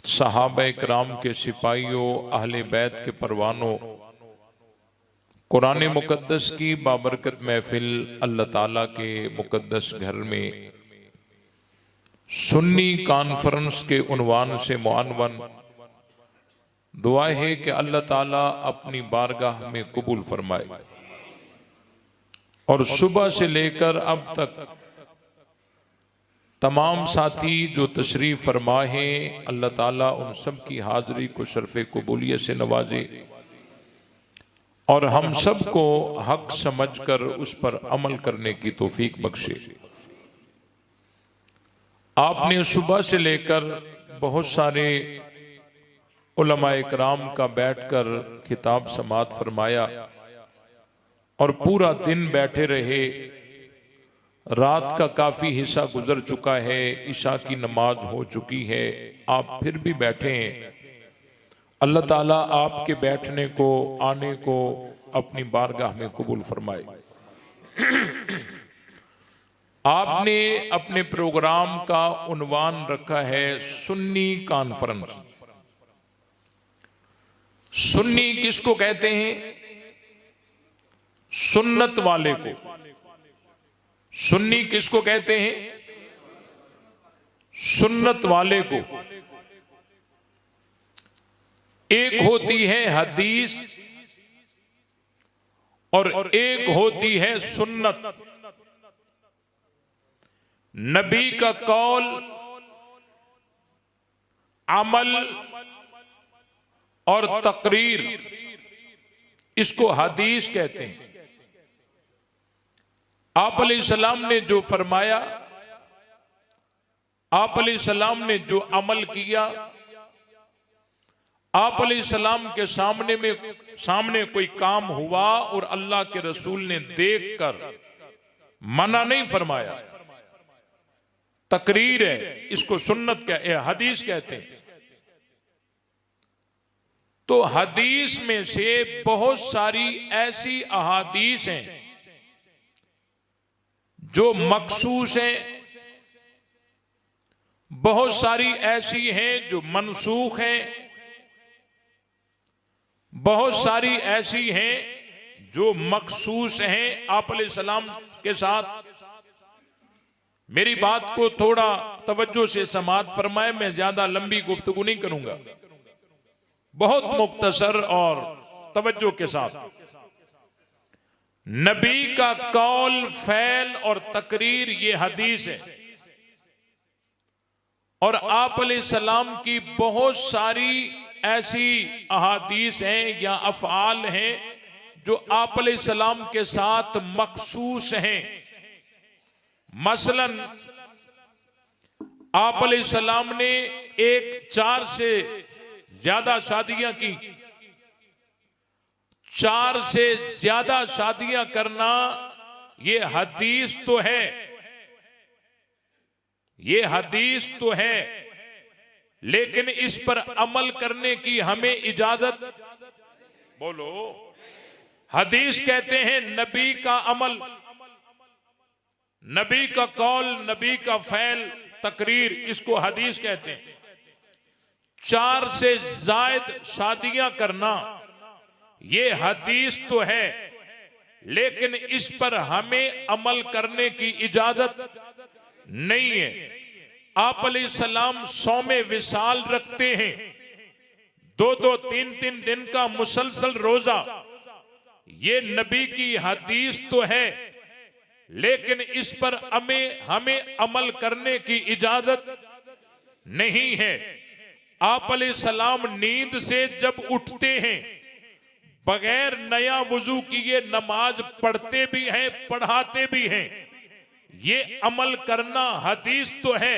सहाबा-ए-किराम के सिपाहियों, अहले बैत के परवानों, कुरान मुकद्दस की बाबरकत महफिल अल्लाह ताला के मुकद्दस घर में सुन्नी कॉन्फ्रेंस के उन्वान से मुअन्वन दुआ है कि अल्लाह ताला अपनी बारगाह में कबूल फरमाए और सुबह से लेकर अब तक तमाम साथी जो तशरीफ फरमा हैं, अल्लाह ताला उन सब की हाजिरी को शर्फ़े कबूलियत से नवाजे और हम सब को हक समझकर उस पर अमल करने की तौफीक बख्शे। आपने सुबह से लेकर बहुत सारे उलमाए किराम का बैठकर खिताब समात फरमाया और पूरा दिन बैठे रहे। रात का काफी हिस्सा गुजर चुका है, इशा की नमाज हो चुकी है, आप फिर भी बैठे हैं। अल्लाह ताला आपके बैठने को, आने को अपनी बारगाह में कबूल फरमाए। आपने अपने प्रोग्राम का उन्वान रखा है सुन्नी कॉन्फ्रेंस। सुन्नी किसको कहते हैं? सुन्नत वाले को। सुन्नी किसको कहते हैं? सुन्नत वाले को। एक होती है हदीस और एक होती है सुन्नत। नबी का कौल, अमल और तकरीर, इसको हदीस कहते हैं। आप अलैहिस्सलाम ने जो फरमाया, आप अलैहिस्सलाम ने जो अमल किया, आप अलैहिस्सलाम के सामने कोई काम हुआ और अल्लाह के रसूल ने देखकर मना नहीं फरमाया, तकरीर है, इसको सुन्नत हदीस कहते हैं। तो हदीस में से बहुत सारी ऐसी अहादीस हैं जो मखसूस हैं, बहुत सारी ऐसी हैं जो मनसूख हैं, बहुत सारी ऐसी हैं जो मखसूस हैं आप अलैहिस्सलाम के साथ। मेरी बात को थोड़ा तवज्जो से समात फरमाए, मैं ज्यादा लंबी गुफ्तगू नहीं करूंगा, बहुत मुख्तसर और तवज्जो के साथ। नबी का कौल, फैल और तकरीर ये हदीस है और आप अलैहिस्सलाम की बहुत सारी ऐसी अहादीस हैं या अफ़आल हैं जो आप अलैहिस्सलाम के साथ मखसूस हैं। मसलन आप अलैहिस्सलाम ने 4 से ज्यादा शादियां की। 4 से ज्यादा शादियां करना ये हदीस तो है, ये हदीस तो है, लेकिन इस पर अमल करने की हमें इजाजत, बोलो। हदीस कहते हैं नबी का अमल, नबी का कौल, नबी का फैल, तकरीर, इसको हदीस कहते हैं। 4 से जायद शादियां करना ये हदीस तो है, लेकिन इस पर हमें अमल करने की इजाजत नहीं है। आप अलैहिस्सलाम सौमे विसाल रखते हैं, 2-2, 3-3 दिन का मुसलसल रोजा, ये नबी की हदीस तो है, लेकिन इस पर हमें अमल करने की इजाजत नहीं है। आप अलैहिस्सलाम नींद से जब उठते हैं बगैर नया वुजू किए नमाज पढ़ते भी हैं, पढ़ाते भी हैं। ये अमल करना हदीस तो है,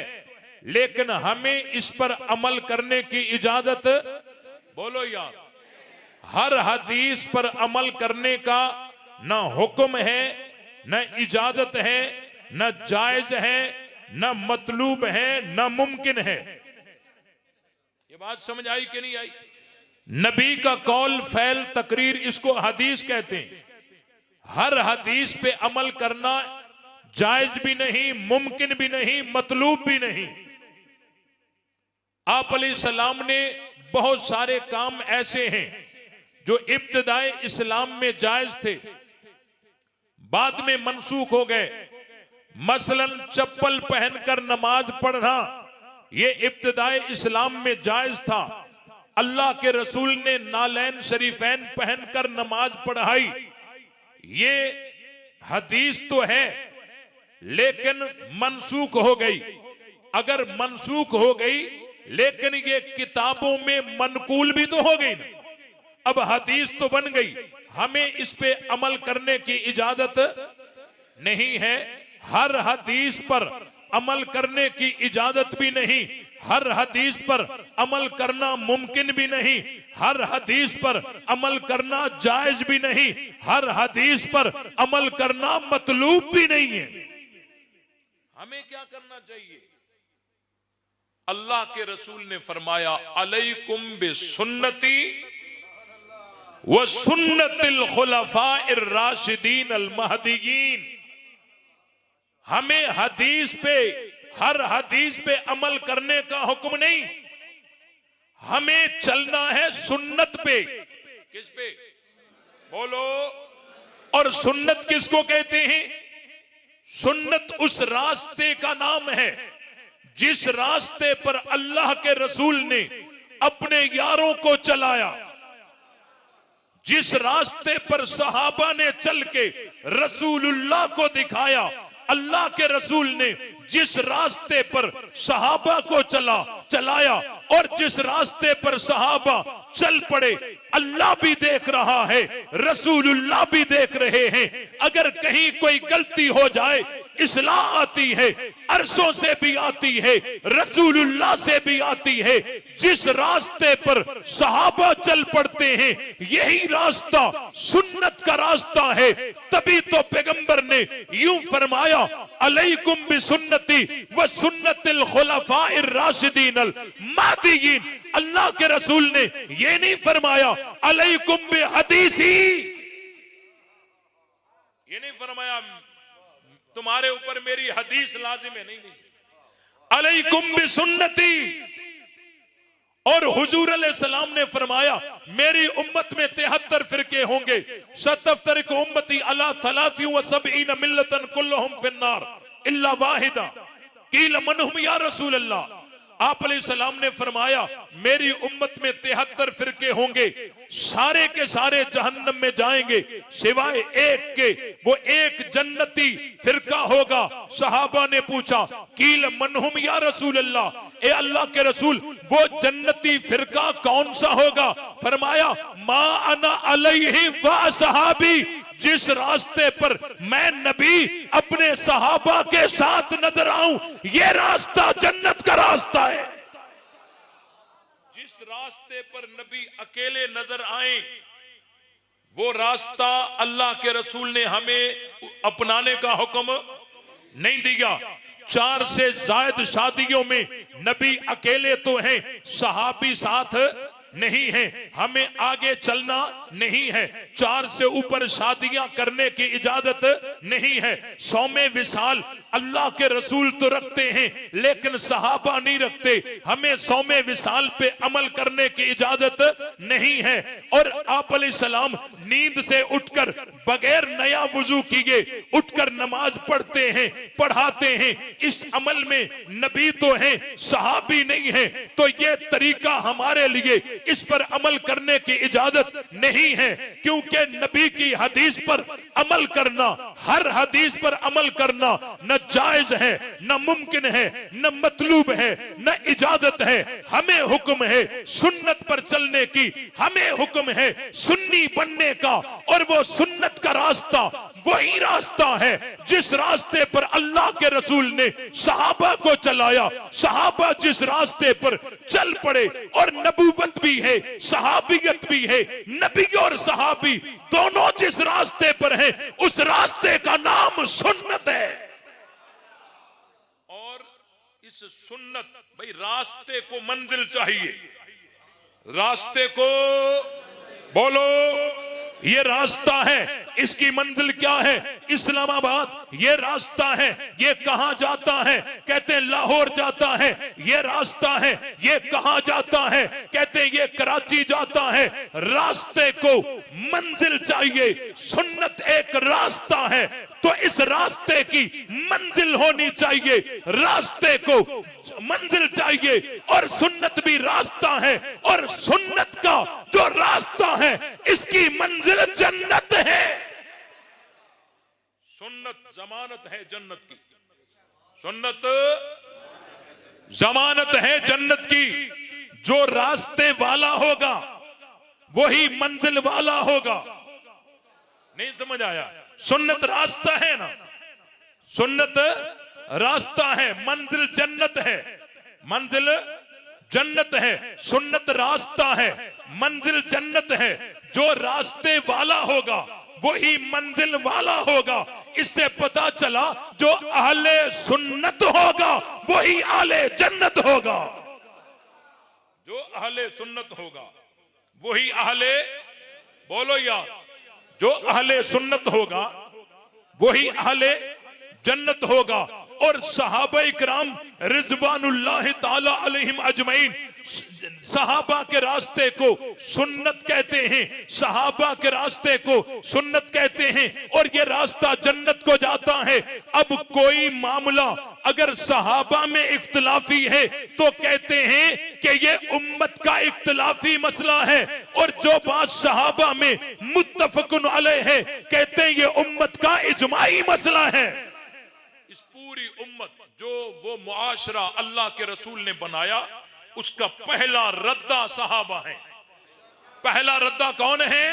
लेकिन हमें इस पर अमल करने की इजाजत, बोलो यार, हर हदीस पर अमल करने का न हुक्म है, न इजाजत है, न जायज है, न मतलूब है, न मुमकिन है। ये बात समझ आई कि नहीं आई? नबी का कौल, फैल, तकरीर, इसको हदीस कहते हैं। हर हदीस पे अमल करना जायज भी नहीं, मुमकिन भी नहीं, मतलूब भी नहीं। आप अलैहिस्सलाम ने बहुत सारे काम ऐसे हैं जो इब्तिदाए इस्लाम में जायज थे, बाद में मनसूख हो गए। मसलन चप्पल पहनकर नमाज पढ़ना, ये इब्तिदाए इस्लाम में जायज था। अल्लाह के रसूल ने नालैन शरीफैन पहनकर नमाज पढ़ाई, ये हदीस तो है लेकिन मनसूख हो गई। अगर मनसूख हो गई लेकिन ये किताबों में मनकूल भी तो हो गई ना, अब हदीस तो बन गई, हमें इस पे अमल करने की इजाजत नहीं है। हर हदीस पर अमल करने की इजाजत भी नहीं, हर हदीस पर अमल करना मुमकिन भी नहीं, हर हदीस पर अमल करना जायज भी नहीं, हर हदीस पर अमल करना मतलूब भी नहीं है। हमें क्या करना चाहिए? अल्लाह के रसूल ने फरमाया, अलैकुम बिसुन्नती व सुन्नतिल खुलफाइर राशिदीन अल महदीयीन। हमें हदीस पे, हर हदीस पे अमल करने का हुक्म नहीं, हमें चलना है सुन्नत पे। किस पे? बोलो। और सुन्नत किसको कहते हैं? सुन्नत उस रास्ते का नाम है जिस रास्ते पर अल्लाह के रसूल ने अपने यारों को चलाया, जिस रास्ते पर सहाबा ने चल के रसूलुल्लाह को दिखाया। अल्लाह के रसूल ने जिस रास्ते पर सहाबा को चलाया और जिस रास्ते पर सहाबा चल पड़े, अल्लाह भी देख रहा है, रसूलुल्लाह भी देख रहे हैं। अगर कहीं कोई गलती हो जाए, इस्लाह आती है, अरशों से भी आती है, रसूलुल्लाह से भी आती है। जिस रास्ते पर सहाबा चल पड़ते हैं, यही रास्ता सुन्नत का रास्ता है। तभी तो पैगंबर ने यूं फरमाया, अलैकुम बिसुन्नती व सुन्नतिल खुलफाइर राशिदीन अल महदीयीन। अल्लाह के रसूल ने ये नहीं फरमाया अलैकुम बिहदीसी, ये नहीं फरमाया तुम्हारे ऊपर मेरी हदीस लाजिम है, नहीं। अलैकुम बिसुन्नती। और हुजूर अलैहिस्सलाम ने फरमाया, मेरी उम्मत में 73 फिरके होंगे, सतफ्तरिकु उम्मती अला सलासी व सबईन मिल्लतन कुल्लुहुम फिन्नार इल्ला वाहिदा। कील मनहुम या रसूल अल्लाह। आप अलैहिस्सलाम ने फरमाया, मेरी उम्मत में 73 फिरके होंगे, सारे के सारे जहन्नम में जाएंगे सिवाय एक के, वो एक जन्नती फिरका होगा। सहाबा ने पूछा, कील मनहुम या रसूल अल्लाह, ए अल्लाह के रसूल वो जन्नती फिरका कौन सा होगा? फरमाया, मा अना अलैहि व सहाबी, जिस रास्ते पर मैं नबी अपने सहाबा के साथ नजर आऊं, ये रास्ता जन्नत का रास्ता है। जिस रास्ते पर नबी अकेले नजर आए, वो रास्ता अल्लाह के रसूल ने हमें अपनाने का हुक्म नहीं दिया। 4 से ज्यादा शादियों में नबी अकेले तो हैं, सहाबी साथ नहीं है, हमें आगे चलना नहीं है। 4 से ऊपर शादियां करने की इजाजत नहीं है। 100वें विसाल अल्लाह के रसूल तो रखते हैं लेकिन सहाबा नहीं रखते, हमें 100वें विसाल पे अमल करने की इजाजत नहीं है। और आप अलैहिस्सलाम नींद से उठकर बगैर नया वुजू किए उठकर नमाज पढ़ते हैं, पढ़ाते हैं। इस अमल में नबी तो हैं, सहाबी नहीं है, तो ये तरीका हमारे लिए इस पर अमल करने की इजाजत नहीं है। क्योंकि नबी की हदीस पर अमल करना, हर हदीस पर अमल करना न जायज है, न मुमकिन है, न मतलूब है, न इजाजत है। हमें हुक्म है सुन्नत पर चलने की, हमें हुक्म है सुन्नी बनने का। और वो सुन्नत का रास्ता वही रास्ता है जिस रास्ते पर अल्लाह के रसूल ने सहाबा को चलाया। सहाबा जिस रास्ते पर चल पड़े, और नबूवत भी है, सहाबियत भी है, नबी और सहाबी दोनों जिस रास्ते पर हैं, उस रास्ते का नाम सुन्नत है। और इस सुन्नत, भाई रास्ते को मंजिल चाहिए, रास्ते को बोलो, ये रास्ता है, इसकी मंजिल क्या है? इस्लामाबाद ये रास्ता है, ये कहां जाता है? कहते हैं लाहौर जाता है। ये रास्ता है, ये कहां जाता है? कहते हैं ये कराची जाता है। रास्ते को मंजिल चाहिए, सुन्नत एक रास्ता है, तो इस रास्ते की मंजिल होनी चाहिए। रास्ते को मंजिल चाहिए और सुन्नत भी रास्ता है, और सुन्नत का जो रास्ता है इसकी मंजिल जन्नत है। सुन्नत जमानत है जन्नत की, सुन्नत जमानत है जन्नत की। जो रास्ते वाला होगा वही मंजिल वाला होगा। नहीं समझ आया? सुन्नत रास्ता है ना, सुन्नत रास्ता है, मंजिल जन्नत है, मंजिल जन्नत है। सुन्नत रास्ता है, मंजिल जन्नत है। जो रास्ते वाला होगा वही मंजिल वाला होगा। इससे पता चला जो अहले सुन्नत होगा वही अहले जन्नत होगा। जो अहले सुन्नत होगा वही अहले, बोलो यार, जो अहले सुन्नत होगा वही अहले जन्नत होगा। और सहाबा इकराम रिजवानुल्लाह ताला अलैहिम अजमईन, सहाबा के रास्ते को सुन्नत कहते हैं, सहाबा के रास्ते को सुन्नत कहते हैं, और ये रास्ता जन्नत को जाता है। अब कोई मामला अगर सहाबा में इख्तिलाफी है तो कहते हैं कि ये उम्मत का इख्तिलाफी मसला है, और जो बात सहाबा में मुत्तफकुन अलैह है कहते हैं ये उम्मत का इजमाई मसला है। इस पूरी उम्मत जो वो मुआशरा अल्लाह के रसूल ने बनाया उसका पहला रद्दा सहाबा है। पहला रद्दा कौन है?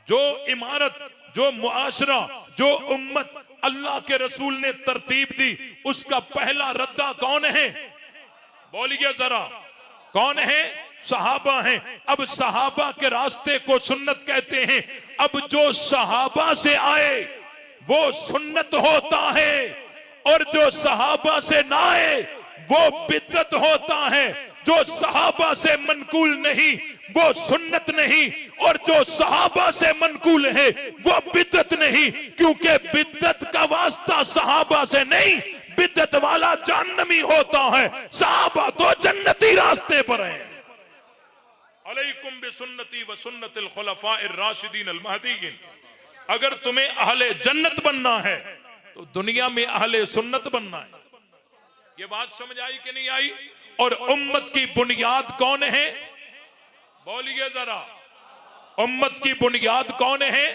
जो इमारत, जो मुआशरा, जो उम्मत अल्लाह के रसूल ने तरतीब दी उसका पहला रद्दा कौन है? बोलिए जरा, कौन है? सहाबा हैं। अब सहाबा के रास्ते को सुन्नत कहते हैं। अब जो सहाबा से आए वो सुन्नत होता है, और जो सहाबा से ना आए वो बिदअत होता है। जो सहाबा से मनकूल नहीं वो सुन्नत नहीं, और जो सहाबा से मनकूल है वो बिदअत नहीं, क्योंकि बिदअत का वास्ता सहाबा से नहीं, बिदअत वाला जहन्नमी होता है। सहाबा तो जन्नती रास्ते पर हैं। अलैकुम बिसुन्नती व सुन्नतिल खुलफाइर राशिदीन अल महदीयीन। अगर तुम्हें अहले जन्नत बनना है तो दुनिया में अहले सुन्नत बनना है। ये बात समझ आई कि नहीं आई? और उम्मत की बुनियाद कौन है? बोलिए जरा, उम्मत की बुनियाद कौन है?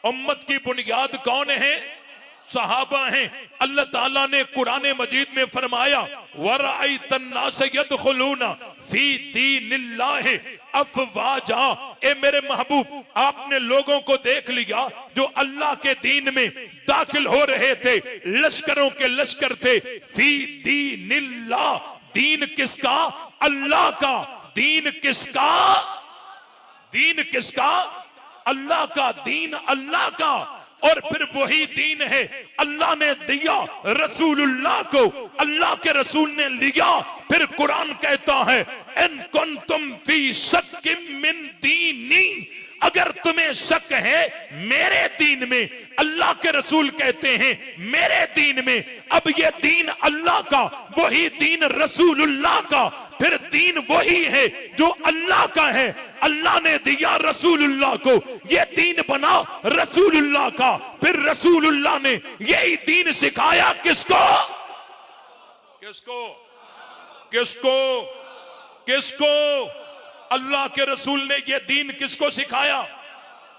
उम्मत की बुनियाद कौन है? सहाबा हैं। अल्लाह ताला ने कुरान मजीद में फरमाया वरअयतन्नास यदखुलूना फी दीनिल्लाहि अफवाजा। ए मेरे महबूब, आपने लोगों को देख लिया जो अल्लाह के दीन में दाखिल हो रहे थे, लश्करों के लश्कर थे। फी दीनिल्लाह, दीन किसका? अल्लाह का। दीन किसका? दीन किसका? अल्लाह का। दीन अल्लाह का। और फिर वही दीन है अल्लाह ने दिया रसूलुल्लाह को, अल्लाह के रसूल ने लिया। फिर कुरान कहता है इन कुंतुम फी शक्किम मिन दीनी, अगर तुम्हें शक है मेरे दीन में, अल्लाह के रसूल कहते हैं मेरे दीन में। अब ये दीन अल्लाह का, वही दीन रसूलुल्लाह का। फिर दीन वही है जो अल्लाह का है, अल्लाह ने दिया रसूलुल्लाह को, ये दीन बना रसूलुल्लाह का। फिर रसूलुल्लाह ने यही दीन सिखाया किसको? किसको? किसको? किसको? अल्लाह के रसूल ने यह दीन किसको सिखाया?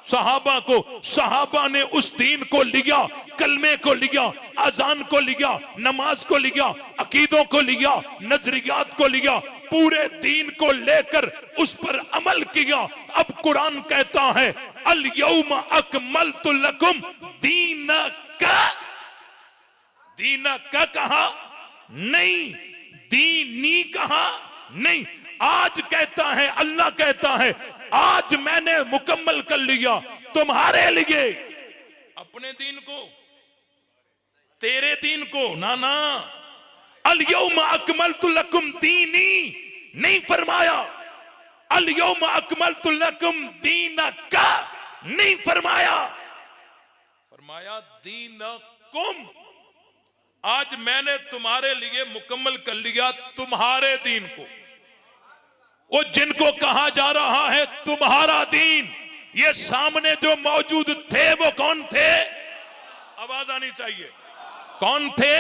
सहाबा को। सहाबा ने उस दीन को लिया, कलमे को लिया, अजान को लिया, नमाज को लिया, अकीदों को लिया, नजरियात को लिया, पूरे दीन को लेकर उस पर अमल किया। अब कुरान कहता है अल यौम अकमलतु लकुम दीनका। दीनका कहा नहीं, दीनी कहा नहीं। आज कहता है, अल्लाह कहता है आज मैंने मुकम्मल कर लिया तुम्हारे लिए अपने दीन को, तेरे दीन को। ना ना, अल यौम अकमलतु लकुम दीनी नहीं फरमाया, अल यौम अकमलतु लकुम दीनका नहीं फरमाया। फरमाया दीनकुम, आज मैंने तुम्हारे लिए मुकम्मल कर लिया तुम्हारे दीन को। वो जिनको कहा जा रहा है तुम्हारा दीन, ये सामने जो मौजूद थे वो कौन थे? आवाज आनी चाहिए, कौन थे?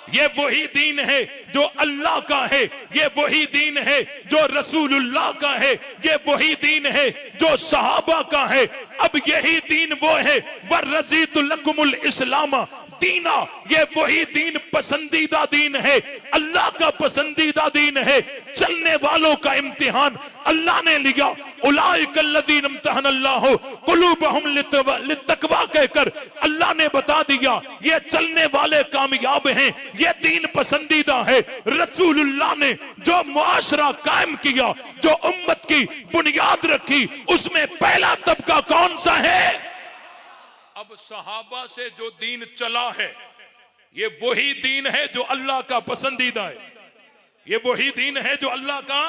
ये वही दीन है जो अल्लाह का है, ये वही दीन है जो रसूलुल्लाह का है, ये वही दीन है जो सहाबा का है। अब यही दीन वो है, वरज़ीतु लकुमुल इस्लाम दीना, ये वही दीन पसंदीदा दीन है, अल्लाह का पसंदीदा दीन है। चलने वालों का इम्तिहान अल्लाह ने लिया। उलाइकल्लज़ीना इम्तहनल्लाहु कुलूबहुम लित्तक़वा कहकर अल्लाह ने बता दिया ये चलने वाले कामयाब हैं, ये दीन पसंदीदा है। रसूलुल्लाह ने जो मुआशरा कायम किया, जो उम्मत की बुनियाद रखी, उसमें पहला तबका कौन सा है? अब सहाबा से जो दीन चला है, ये वही दीन है जो अल्लाह का पसंदीदा है, ये वही दीन है जो अल्लाह का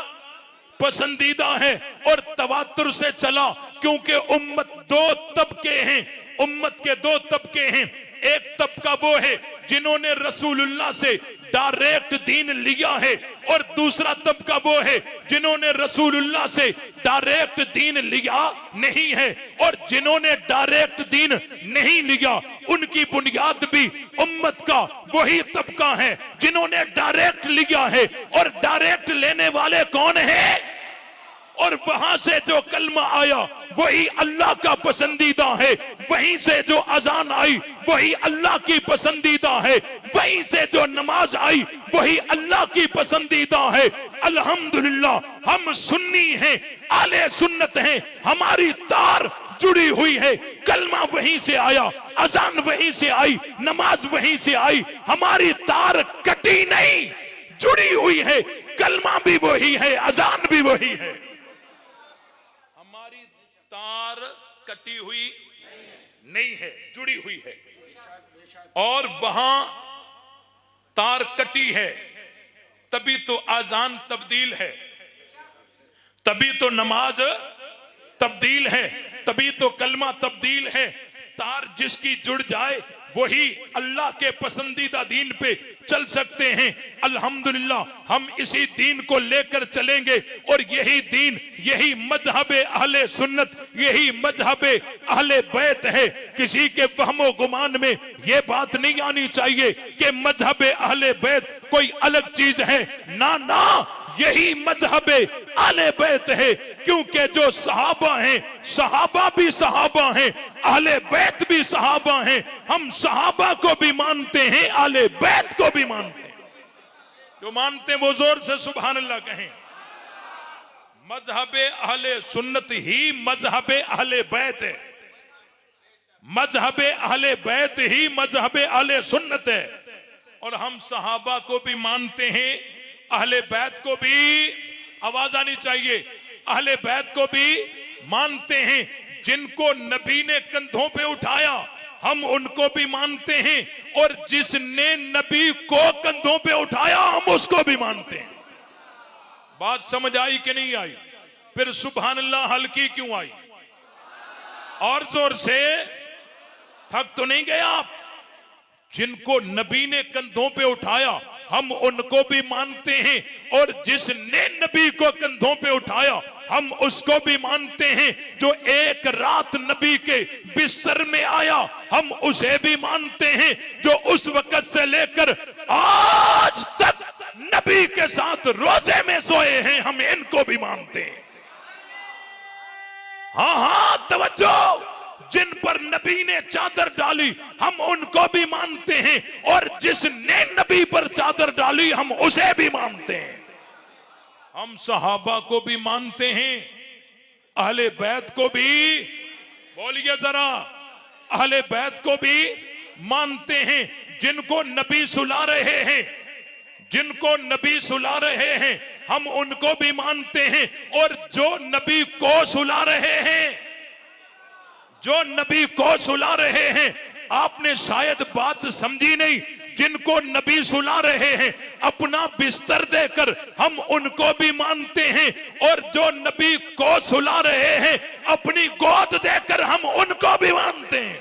पसंदीदा है। और तवातुर से चला, क्योंकि उम्मत दो तबके हैं, उम्मत के दो तबके हैं। एक तबका वो है जिन्होंने रसूलुल्लाह से डायरेक्ट दीन लिया है, और दूसरा तबका वो है जिन्होंने रसूलुल्लाह से डायरेक्ट दीन लिया नहीं है। और जिन्होंने डायरेक्ट दीन नहीं लिया, उनकी बुनियाद भी उम्मत का वही तबका है जिन्होंने डायरेक्ट लिया है। और डायरेक्ट लेने वाले कौन है? और वहां से जो कलमा आया वही अल्लाह का पसंदीदा है, वहीं से जो अजान आई वही अल्लाह की पसंदीदा है, वहीं से जो नमाज आई वही अल्लाह की पसंदीदा है। अल्हम्दुलिल्लाह हम सुन्नी हैं, आले सुन्नत हैं, हमारी तार जुड़ी हुई है। कलमा वहीं से आया, अजान वहीं से आई, नमाज वहीं से आई, हमारी तार कटी नहीं, जुड़ी हुई है। कलमा भी वही है, अजान भी वही है, हमारी तार कटी हुई नहीं है, जुड़ी हुई है। और वहां तार कटी है, तभी तो अजान तब्दील है, तभी तो नमाज तब्दील है, तभी तो कलमा तब्दील है। तार जिसकी जुड़ जाए वही अल्लाह के पसंदीदा दीन पे चल सकते हैं। अल्हम्दुलिल्लाह हम इसी दीन को लेकर चलेंगे, और यही दीन, यही मजहबे अहले सुन्नत, यही मजहबे अहले बैत है। किसी के वहमो गुमान में ये बात नहीं आनी चाहिए कि मजहबे अहले बैत कोई अलग चीज है, ना ना, यही मजहबे अहले बैत है। क्योंकि जो सहाबा हैं, सहाबा भी सहाबा हैं, अहले बैत भी सहाबा हैं। हम सहाबा को भी मानते हैं, अहले बैत को भी मानते हैं। जो मानते हैं वो जोर से सुभान अल्लाह कहें। मजहबे अहले सुन्नत ही मजहबे अहले बैत है, मजहबे अहले बैत ही मजहबे अहले सुन्नत है। और हम सहाबा को भी मानते हैं, अहले बैत को भी, आवाज आनी चाहिए, अहले बैत को भी मानते हैं। जिनको नबी ने कंधों पे उठाया हम उनको भी मानते हैं, और जिसने नबी को कंधों पे उठाया हम उसको भी मानते हैं। बात समझ आई कि नहीं आई? फिर सुभान अल्लाह हल्की क्यों आई? और जोर से, थक तो नहीं गए आप? जिनको नबी ने कंधों पे उठाया हम उनको भी मानते हैं, और जिसने नबी को कंधों पे उठाया हम उसको भी मानते हैं। जो एक रात नबी के बिस्तर में आया हम उसे भी मानते हैं। जो उस वक्त से लेकर आज तक नबी के साथ रोजे में सोए हैं हम इनको भी मानते हैं। हाँ हाँ तवज्जो, जिन पर नबी ने चादर डाली हम उनको भी मानते हैं, और जिसने नबी पर चादर डाली हम उसे भी मानते हैं। हम सहाबा को भी मानते हैं, अहले बैत को भी, बोलिए जरा, अहले बैत को भी मानते हैं। जिनको नबी सुला रहे हैं, जिनको नबी सुला रहे हैं हम उनको भी मानते हैं, और जो नबी को सुला रहे हैं, जो नबी को सुला रहे हैं, आपने शायद बात समझी नहीं। जिनको नबी सुला रहे हैं अपना बिस्तर देकर हम उनको भी मानते हैं, और जो नबी को सुला रहे हैं अपनी गोद देकर हम उनको भी मानते हैं।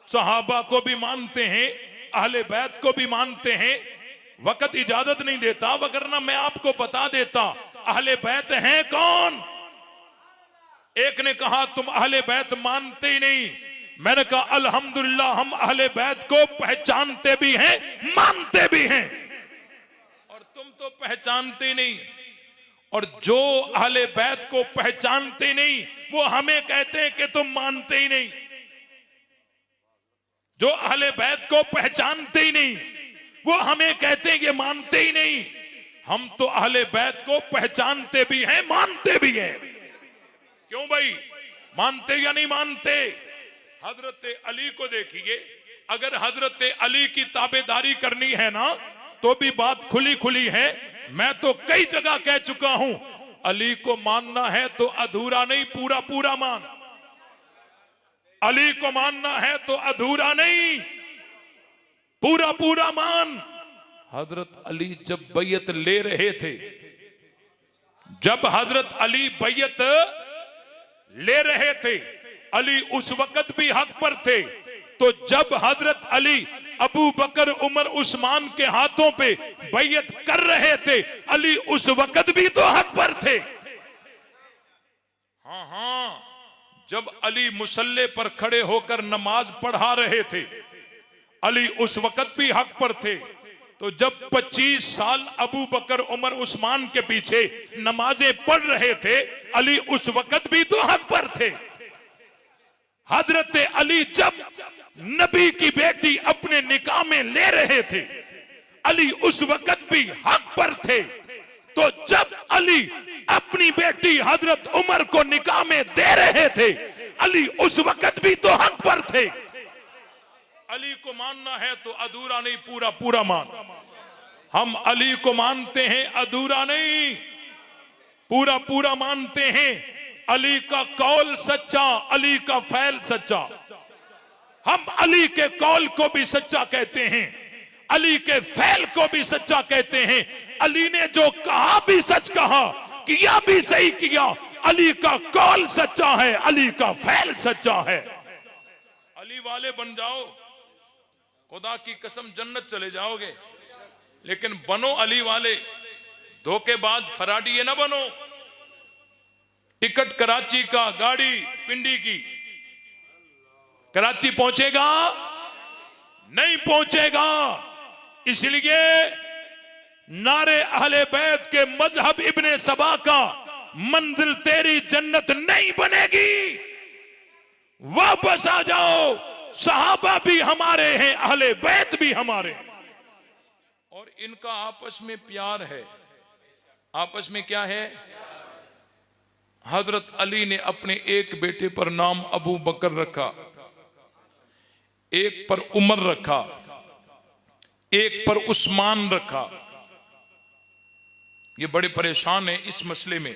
सहाबा को भी मानते हैं, अहले बैत को भी मानते हैं। वक्त इजाजत नहीं देता, वगरना मैं आपको बता देता अहले बैत हैं कौन। एक ने कहा तुम अहले बैत मानते ही नहीं। मैंने कहा अल्हम्दुलिल्लाह, हम अहले बैत को पहचानते भी हैं, मानते भी हैं, और तुम तो पहचानते नहीं। और जो अहले बैत को पहचानते नहीं वो हमें कहते हैं कि तुम मानते ही नहीं। जो अहले बैत को पहचानते ही नहीं वो हमें कहते हैं कि मानते ही नहीं। हम तो अहले बैत को पहचानते भी हैं, मानते भी हैं। क्यों भाई, मानते या नहीं मानते? हजरत अली को देखिए, अगर हजरत अली की ताबेदारी करनी है ना तो भी बात खुली खुली है। मैं तो कई जगह कह चुका हूं, अली को मानना है तो अधूरा नहीं, पूरा पूरा मान। अली को मानना है तो अधूरा नहीं, पूरा पूरा मान। हजरत अली जब बैयत ले रहे थे, जब हजरत अली बैयत ले रहे थे, अली उस वक्त भी हक पर थे। तो जब हजरत अली अबू बकर उमर उस्मान के हाथों पे बैयत कर रहे थे, अली उस वक्त भी तो हक पर थे। हाँ, जब अली मुसल्ले पर खड़े होकर नमाज पढ़ा रहे थे, अली उस वक्त भी हक पर थे। तो जब 25 साल अबू बकर उमर उस्मान के पीछे नमाजें पढ़ रहे थे, अली उस वक्त भी तो हक पर थे। हजरत अली जब नबी की बेटी अपने निकाह में ले रहे थे, अली उस वक्त भी हक पर थे। तो जब अली अपनी बेटी हजरत उमर को निकाह में दे रहे थे, अली उस वक्त भी तो हक पर थे। अली को मानना है तो अधूरा नहीं, पूरा पूरा मान। हम अली को मानते हैं, अधूरा नहीं, पूरा पूरा मानते हैं। अली का कौल सच्चा, अली का फैल सच्चा। हम अली के कौल को भी सच्चा कहते हैं, अली के फैल को भी सच्चा कहते हैं। अली ने जो कहा भी सच कहा, किया भी सही किया। अली का कौल सच्चा है, अली का फैल सच्चा है। अली वाले बन जाओ, खुदा की कसम जन्नत चले जाओगे। लेकिन बनो अली वाले, धोखेबाज फराडी ना बनो। टिकट कराची का, गाड़ी पिंडी की, कराची पहुंचेगा नहीं पहुंचेगा। इसलिए नारे अहले बैत के मजहब इब्ने सबा का, मंजिल तेरी जन्नत नहीं बनेगी, वापस आ जाओ। सहाबा भी हमारे हैं, अहले बैत भी हमारे, और इनका आपस में प्यार है। आपस में क्या है? हजरत अली ने अपने एक बेटे पर नाम अबू बकर रखा, एक पर उमर रखा, एक पर उस्मान रखा। ये बड़े परेशान हैं इस मसले में।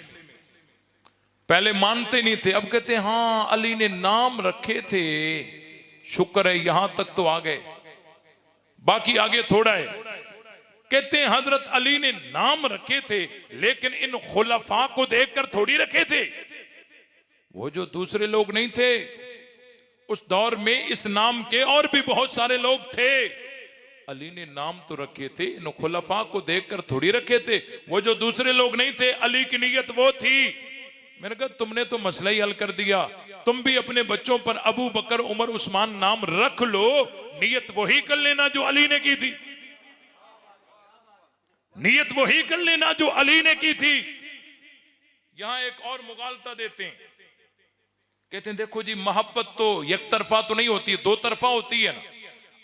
पहले मानते नहीं थे, अब कहते हैं हाँ अली ने नाम रखे थे, शुक्र है यहां तक तो आ गए, बाकी आगे थोड़ा है। कहते हैं हजरत अली ने नाम रखे थे, लेकिन इन खुलफा को देखकर थोड़ी रखे थे। वो जो दूसरे लोग नहीं थे उस दौर में, इस नाम के और भी बहुत सारे लोग थे। अली ने नाम तो रखे थे, इन खुलफा को देखकर थोड़ी रखे थे। वो जो दूसरे लोग नहीं थे, अली की नीयत वो थी। मैंने कहा तुमने तो मसला ही हल कर दिया, तुम भी अपने बच्चों पर अबू बकर उमर उस्मान नाम रख लो, नीयत वही कर लेना जो अली ने की थी। नीयत वही कर लेना जो अली ने की थी। यहां एक और मुगालता देते हैं, कहते हैं देखो जी, मोहब्बत तो एक तरफा तो नहीं होती, दो तरफा होती है ना।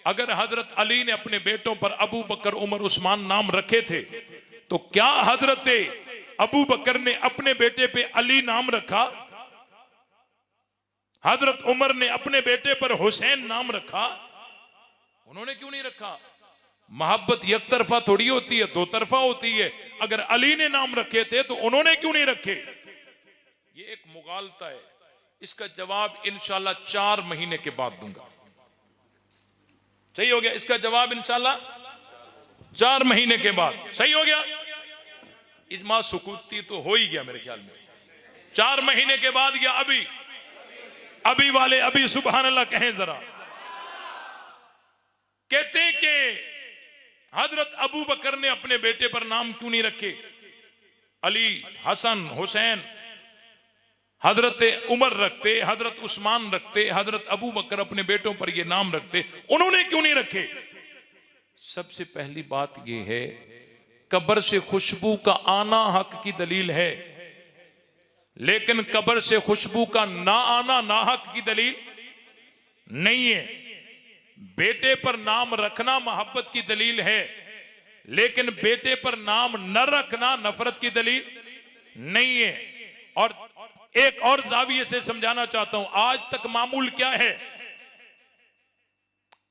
अगर हजरत अली ने अपने बेटों पर अबू बकर उमर उस्मान नाम रखे थे, तो क्या हजरत अबू बकर ने अपने बेटे पे अली नाम रखा? हजरत उमर ने अपने बेटे पर हुसैन नाम रखा? उन्होंने क्यों नहीं रखा? मोहब्बत एक तरफा थोड़ी होती है, दो तरफा होती है। अगर अली ने नाम रखे थे तो उन्होंने क्यों नहीं रखे? ये एक मुगालता है, इसका जवाब इंशाल्लाह 4 महीने के बाद दूंगा। सही हो गया? इसका जवाब इंशाल्लाह 4 महीने के बाद। सही हो गया? इजमा सुकूती तो हो ही गया मेरे ख्याल में। 4 महीने के बाद या अभी? अभी वाले अभी सुभान अल्लाह कहें जरा। कहते हैं कि हजरत अबू बकर ने अपने बेटे पर नाम क्यों नहीं रखे? अली, हसन, हुसैन, हजरत उमर रखते, हजरत उस्मान रखते, हजरत अबू बकर अपने बेटों पर ये नाम रखते, उन्होंने क्यों नहीं रखे? सबसे पहली बात यह है, कब्र से खुशबू का आना हक की दलील है, लेकिन कब्र से खुशबू का ना आना नाहक की दलील नहीं है। बेटे पर नाम रखना मोहब्बत की दलील है, लेकिन बेटे पर नाम न रखना नफरत की दलील नहीं है। और एक और जाविये से समझाना चाहता हूं, आज तक मामूल क्या है?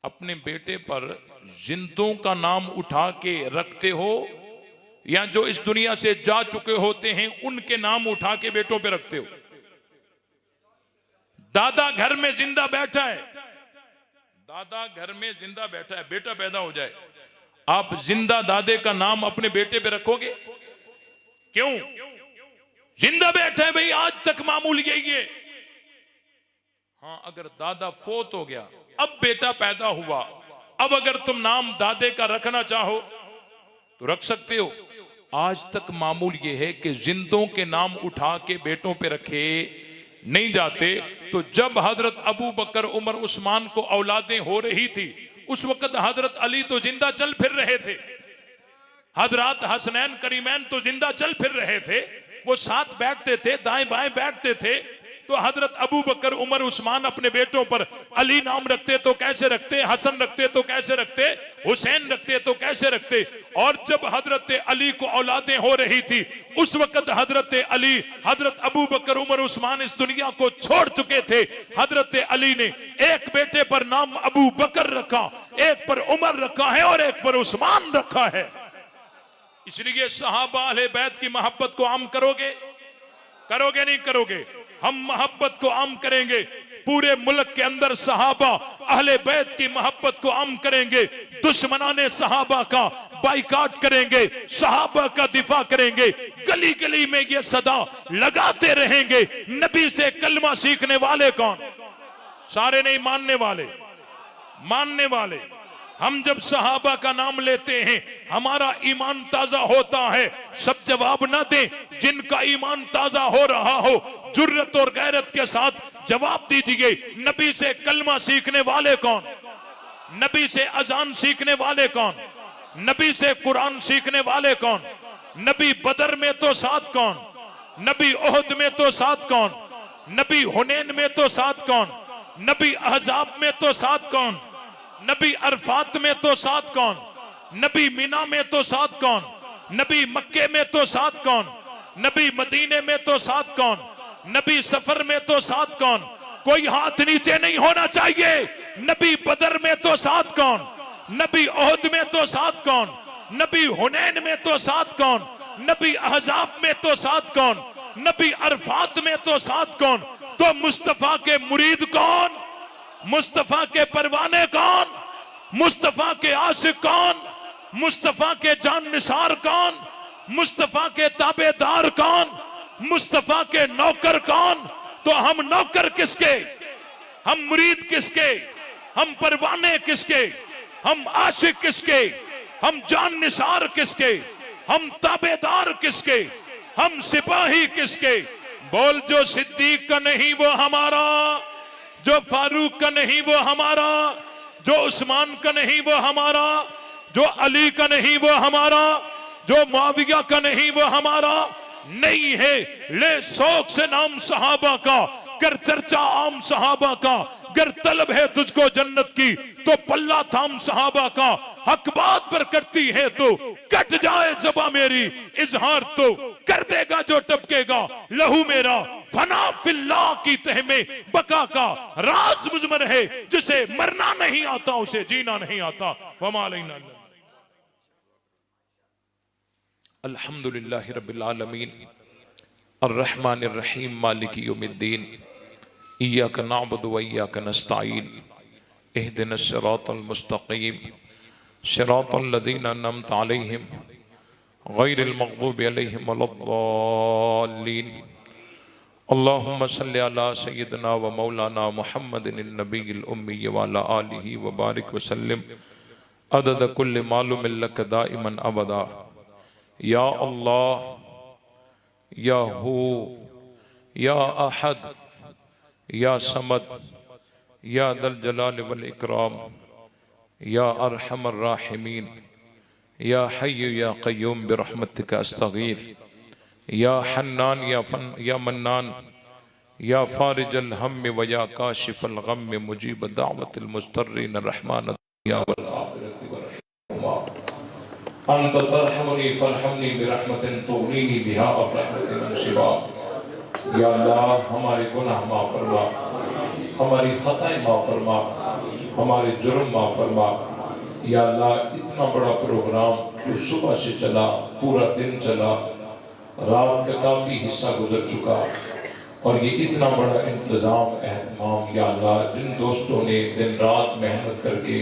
अपने बेटे पर जिंदों का नाम उठा के रखते हो, या जो इस दुनिया से जा चुके होते हैं उनके नाम उठा के बेटों पे रखते हो। दादा घर में जिंदा बैठा है, दादा घर में जिंदा बैठा है, बेटा पैदा हो जाए, आप जिंदा दादे का नाम अपने बेटे पे रखोगे? क्यों? जिंदा बैठा है भाई, आज तक मामूल यही है। हाँ, अगर दादा फोत हो गया, अब बेटा पैदा हुआ, अब अगर तुम नाम दादे का रखना चाहो तो रख सकते हो। आज तक मामूल यह है कि जिंदों के नाम उठा के बेटों पे रखे नहीं जाते। तो जब हजरत अबू बकर, उमर, उस्मान को औलादें हो रही थी, उस वक्त हजरत अली तो जिंदा चल फिर रहे थे, हजरत हसनैन करीमैन तो जिंदा चल फिर रहे थे, वो साथ बैठते थे, दाएं बाएं बैठते थे। तो हजरत अबू बकर, उमर, उस्मान अपने बेटों पर अली नाम रखते तो कैसे रखते, हसन रखते तो कैसे रखते, हुसैन रखते तो कैसे रखते। और जब हजरत अली को औलादें हो रही थी, उस वक्त हजरत अली, हजरत अबू बकर, उमर, उस्मान इस दुनिया को छोड़ चुके थे। हजरत अली ने एक बेटे पर नाम अबू बकर रखा, एक पर उमर रखा है और एक पर उस्मान रखा है। इसलिए सहाबा अहले बैत की मोहब्बत को आम करोगे? करोगे नहीं करोगे? हम मोहब्बत को आम करेंगे, पूरे मुल्क के अंदर सहाबा अहले बैत की मोहब्बत को आम करेंगे, दुश्मनाने सहाबा का बाइकाट करेंगे, सहाबा का दिफा करेंगे, गली गली में ये सदा लगाते रहेंगे, नबी से कलमा सीखने वाले कौन? सारे नहीं, मानने वाले, मानने वाले। हम जब सहाबा का नाम लेते हैं हमारा ईमान ताजा होता है। सब जवाब ना दें, जिनका ईमान ताजा हो रहा हो जुर्रत और गैरत के साथ जवाब दीजिए, नबी से कलमा सीखने वाले कौन? नबी से अजान सीखने वाले कौन? नबी से कुरान सीखने वाले कौन? नबी बदर में तो साथ कौन? नबी ओहद में तो साथ कौन? नबी हुनैन में तो साथ कौन? नबी अहजाब में तो साथ कौन? नबी अरफात में तो साथ कौन? नबी मिना में तो साथ कौन? नबी मक्के में तो साथ कौन? नबी मदीने में तो साथ कौन? नबी सफर में तो साथ कौन? कोई हाथ नीचे नहीं होना चाहिए। नबी बदर में तो साथ कौन? नबी ओहद में तो साथ कौन? नबी हुनैन में तो साथ कौन? नबी अहजाब में तो साथ कौन? नबी अरफात में तो साथ कौन? तो मुस्तफा के मुरीद कौन? मुस्तफा के परवाने कौन? मुस्तफा के आशिक कौन? मुस्तफा के जान निसार कौन? मुस्तफा के ताबेदार कौन? मुस्तफा के नौकर कौन? तो हम नौकर किसके? हम मुरीद किसके? हम परवाने किसके? हम आशिक किसके? हम जान निसार किसके? हम ताबेदार किसके? हम सिपाही किसके? बोल, जो सिद्दीक का नहीं वो हमारा, जो फारूक का नहीं वो हमारा, जो उस्मान का नहीं वो हमारा, जो अली का नहीं वो हमारा, जो मुआविया का नहीं वो हमारा नहीं है। ले शौक से नाम सहाबा का, कर चर्चा आम सहाबा का, गर तलब है तुझको जन्नत की तो पल्ला थाम सहाबा का। हक बात पर करती है तो कट जाए ज़बां मेरी, इजहार तो कर देगा जो टपकेगा लहू मेरा। फना फिल्लाह की तह में बका का राज मुजमर है, जिसे मरना नहीं आता उसे जीना नहीं आता। वमा अलैना अल्हम्दुलिल्लाहि रब्बिल आलमीन अर्रहमानिर रहीम मालिकी यौमिद्दीन इय्याका नअबुदु व इय्याका नस्तईन इहदिनस सिरातल मुस्तकीम सिरातल लज़ीना अनअमता अलैहिम गैरिल मग़दूबि अलैहिम वलद्दाल्लीन। अल्लाहुम्मा सल्लि अला सय्यिदिना व मौलाना मुहम्मदिन नबिय्यिल उम्मी व अला आलिहि व बारिक व सल्लिम अदद कुल्ल मालूम लक दाइमन अबदा। या अल्लाह, या हू, या अहद, या समद, या दल जलाल वल इकराम, या अरहमर राहिमीन, या हय्यु या क़य्यूम बिरहमतिका अस्तगीथ, या हन्नान या मन्नान, या फारिजल हम्म व या काशिफल गम्म मुजीब दावतिल मुस्तर्रीन रहमान दुनिया वल आखिरति वरहमा। अंत तरहमनी फरहमनी बिरहमतिन तुगनीनी बिहा और रहमतिन मिन सिवाक। या अल्लाह, हमारे गुनाह माफ़ फरमा, हमारी खताएं माफ़ फरमा, हमारे जुर्म माफ़ फरमा। या अल्लाह, इतना बड़ा प्रोग्राम जो सुबह से चला, पूरा दिन चला, रात का काफ़ी हिस्सा गुजर चुका, और ये इतना बड़ा इंतज़ाम एहतमाम, या अल्लाह, जिन दोस्तों ने दिन रात मेहनत करके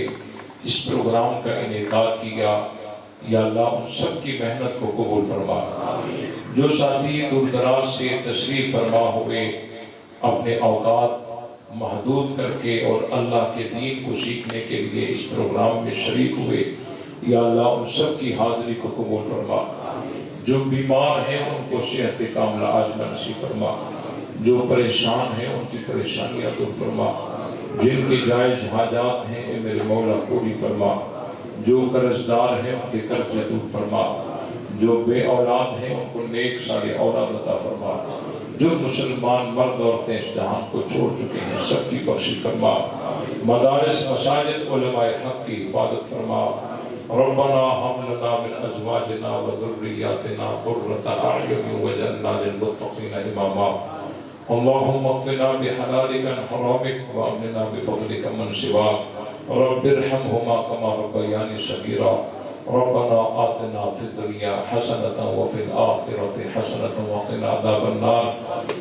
इस प्रोग्राम का इनेकाद किया, या अल्लाह, उन सब की मेहनत को कबूल फरमा। जो साथी दूर दराज से तशरीफ़ फरमा हुए, अपने औकात महदूद करके और अल्लाह के दीन को सीखने के लिए इस प्रोग्राम में शरीक हुए, या अल्लाह, उन सब की हाज़िरी को कबूल फरमा। जो बीमार हैं उनको सेहत कामिला आजिला नसीब फरमा, जो परेशान हैं उनकी परेशानियाँ दूर फरमा, जिनके जायज़ हाजात हैं ए मेरे मौला पूरी फरमा, जो कर्जदार हैं उनके कर्ज दूर फरमा, जो बे औलाद हैं उनको नेक साले औलाद अता फरमा, जो मुसलमान मर्द औरतें इस जहान को छोड़ चुके हैं सबकी बख्शिश फरमा। मदारिस मसाजिद उलमाए हक की हिफाजत फरमा। रब्बना हब लना मिन अज़वाजिना व ज़ुर्रिय्यातिना क़ुर्रता अ'युन वजअलना लिल-मुत्तक़ीना इमामा। अल्लाहुम्मा क़्फ़िना बिहलालिका अन हरामिक व अग़्निना बिफ़ज़लिका मन सिवाक। रब्बिरहमहुमा कमा रब्बयानी सगीरा। रब्बना आतिना फिद दुनिया हसनतन व फिल आखिरति हसनतन व क़िना अज़ाबन नार।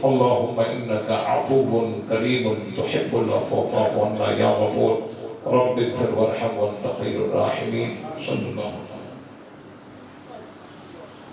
अल्लाहुम्मा इन्नका अफ़ुव्वुन करीमुन तुहिब्बुल अफ़्व फ़अफ़ु अन्ना या गफ़ूर। रब्बिग़फिर वरहम व अन्त ख़ैरुर राहिमीन। सल्लल्लाहु